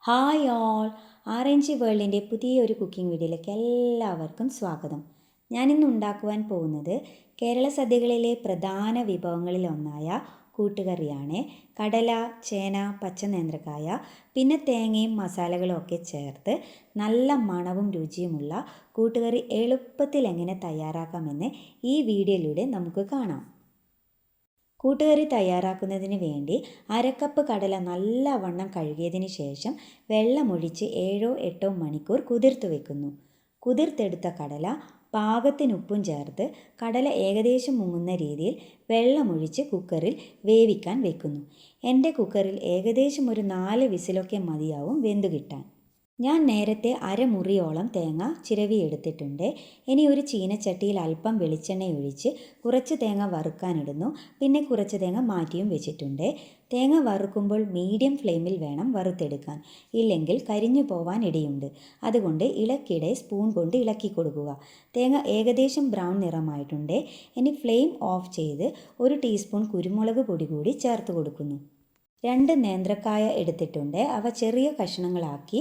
Hi all, ആർ.എൻ.ജി വേൾഡിൻ്റെ പുതിയൊരു cooking വീഡിയോയിലേക്ക് എല്ലാവർക്കും സ്വാഗതം. ഞാനിന്ന് ഉണ്ടാക്കുവാൻ പോകുന്നത് കേരള സദ്യകളിലെ പ്രധാന വിഭവങ്ങളിൽ ഒന്നായ കൂട്ടുകറിയാണ്. കടല, ചേന, പച്ചനേന്ത്രക്കായ, പിന്നെ തേങ്ങയും മസാലകളും ഒക്കെ ചേർത്ത് നല്ല മണവും രുചിയുമുള്ള കൂട്ടുകറി എളുപ്പത്തിൽ എങ്ങനെ തയ്യാറാക്കാമെന്ന് ഈ വീഡിയോയിലൂടെ നമുക്ക് കാണാം. കൂട്ടുകറി തയ്യാറാക്കുന്നതിന് വേണ്ടി അരക്കപ്പ് കടല നല്ലവണ്ണം കഴുകിയതിന് ശേഷം വെള്ളമൊഴിച്ച് 7-8 മണിക്കൂർ കുതിർത്ത് വെക്കുന്നു. കുതിർത്തെടുത്ത കടല പാകത്തിന് ഉപ്പും ചേർത്ത് കടല ഏകദേശം മുങ്ങുന്ന രീതിയിൽ വെള്ളമൊഴിച്ച് കുക്കറിൽ വേവിക്കാൻ വെക്കുന്നു. എൻ്റെ കുക്കറിൽ ഏകദേശം ഒരു 4 വിസിലൊക്കെ മതിയാവും വെന്തു കിട്ടാൻ. ഞാൻ നേരത്തെ അരമുറിയോളം തേങ്ങ ചിരവിയെടുത്തിട്ടുണ്ട്. ഇനി ഒരു ചീനച്ചട്ടിയിൽ അല്പം വെളിച്ചെണ്ണ ഒഴിച്ച് കുറച്ച് തേങ്ങ വറുക്കാനിടുന്നു. പിന്നെ കുറച്ച് തേങ്ങ മാറ്റിയും വെച്ചിട്ടുണ്ട്. തേങ്ങ വറുക്കുമ്പോൾ മീഡിയം ഫ്ലെയിമിൽ വേണം വറുത്തെടുക്കാൻ, ഇല്ലെങ്കിൽ കരിഞ്ഞു പോവാൻ ഇടയുണ്ട്. അതുകൊണ്ട് ഇളക്കിടെ സ്പൂൺ കൊണ്ട് ഇളക്കി കൊടുക്കുക. തേങ്ങ ഏകദേശം ബ്രൗൺ നിറമായിട്ടുണ്ട്. ഇനി ഫ്ലെയിം ഓഫ് ചെയ്ത് 1 ടീസ്പൂൺ കുരുമുളക് പൊടി കൂടി ചേർത്ത് കൊടുക്കുന്നു. 2 നേന്ത്രക്കായ എടുത്തിട്ടുണ്ട്. അവ ചെറിയ കഷ്ണങ്ങളാക്കി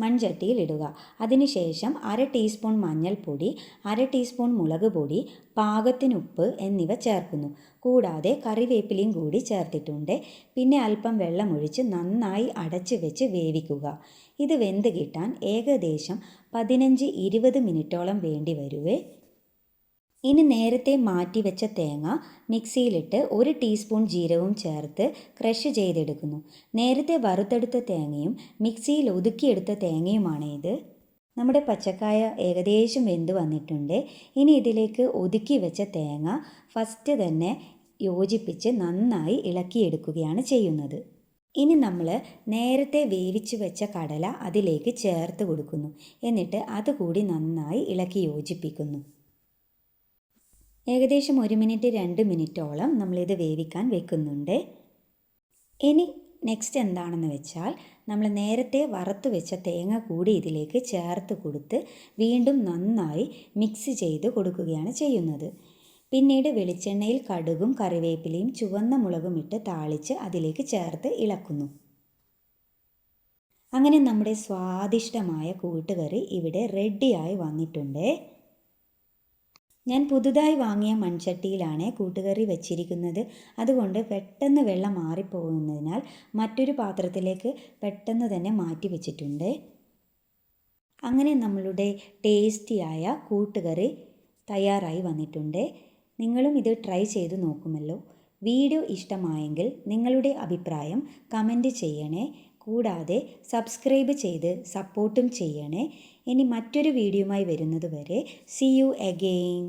മൺചട്ടിയിൽ ഇടുക. അതിനുശേഷം 1/2 ടീസ്പൂൺ മഞ്ഞൾപ്പൊടി, 1/2 ടീസ്പൂൺ മുളക് പൊടി, പാകത്തിന് ഉപ്പ് എന്നിവ ചേർക്കുന്നു. കൂടാതെ കറിവേപ്പിലയും കൂടി ചേർത്തിട്ടുണ്ട്. പിന്നെ അല്പം വെള്ളമൊഴിച്ച് നന്നായി അടച്ചു വെച്ച് വേവിക്കുക. ഇത് വെന്ത് കിട്ടാൻ ഏകദേശം 15-20 മിനിറ്റോളം വേണ്ടി വരുവേ. ഇനി നേരത്തെ മാറ്റി വെച്ച തേങ്ങ മിക്സിയിലിട്ട് 1 ടീസ്പൂൺ ജീരകവും ചേർത്ത് ക്രഷ് ചെയ്തെടുക്കുന്നു. നേരത്തെ വറുത്തെടുത്ത തേങ്ങയും മിക്സിയിൽ ഒതുക്കിയെടുത്ത തേങ്ങയുമാണ് ഇത്. നമ്മുടെ പച്ചക്കായ ഏകദേശം വെന്ത് വന്നിട്ടുണ്ട്. ഇനി ഇതിലേക്ക് ഒതുക്കി വെച്ച തേങ്ങ ഫസ്റ്റ് തന്നെ യോജിപ്പിച്ച് നന്നായി ഇളക്കിയെടുക്കുകയാണ് ചെയ്യുന്നത്. ഇനി നമ്മൾ നേരത്തെ വേവിച്ച് വെച്ച കടല അതിലേക്ക് ചേർത്ത് കൊടുക്കുന്നു. എന്നിട്ട് അതുകൂടി നന്നായി ഇളക്കി യോജിപ്പിക്കുന്നു. ഏകദേശം 1 മിനിറ്റ് 2 മിനിറ്റോളം നമ്മളിത് വേവിക്കാൻ വെക്കുന്നുണ്ട്. ഇനി നെക്സ്റ്റ് എന്താണെന്ന് വെച്ചാൽ നമ്മൾ നേരത്തെ വറുത്ത് വെച്ച തേങ്ങ കൂടി ഇതിലേക്ക് ചേർത്ത് കൊടുത്ത് വീണ്ടും നന്നായി മിക്സ് ചെയ്ത് കൊടുക്കുകയാണ് ചെയ്യുന്നത്. പിന്നീട് വെളിച്ചെണ്ണയിൽ കടുകും കറിവേപ്പിലയും ചുവന്ന മുളകും ഇട്ട് താളിച്ച് അതിലേക്ക് ചേർത്ത് ഇളക്കുന്നു. അങ്ങനെ നമ്മുടെ സ്വാദിഷ്ടമായ കൂട്ടുകറി ഇവിടെ റെഡിയായി വന്നിട്ടുണ്ട്. ഞാൻ പുതുതായി വാങ്ങിയ മൺചട്ടിയിലാണ് കൂട്ടുകറി വെച്ചിരിക്കുന്നത്. അതുകൊണ്ട് പെട്ടെന്ന് വെള്ളം മാറിപ്പോകുന്നതിനാൽ മറ്റൊരു പാത്രത്തിലേക്ക് പെട്ടെന്ന് തന്നെ മാറ്റി വെച്ചിട്ടുണ്ട്. അങ്ങനെ നമ്മളുടെ ടേസ്റ്റിയായ കൂട്ടുകറി തയ്യാറായി വന്നിട്ടുണ്ട്. നിങ്ങളും ഇത് ട്രൈ ചെയ്ത് നോക്കുമല്ലോ. വീഡിയോ ഇഷ്ടമായെങ്കിൽ നിങ്ങളുടെ അഭിപ്രായം കമൻറ്റ് ചെയ്യണേ. കൂടാതെ സബ്സ്ക്രൈബ് ചെയ്ത് സപ്പോർട്ടും ചെയ്യണേ. ഇനി മറ്റൊരു വീഡിയോയുമായി വരുന്നത് വരെ സീ യു അഗെയിൻ.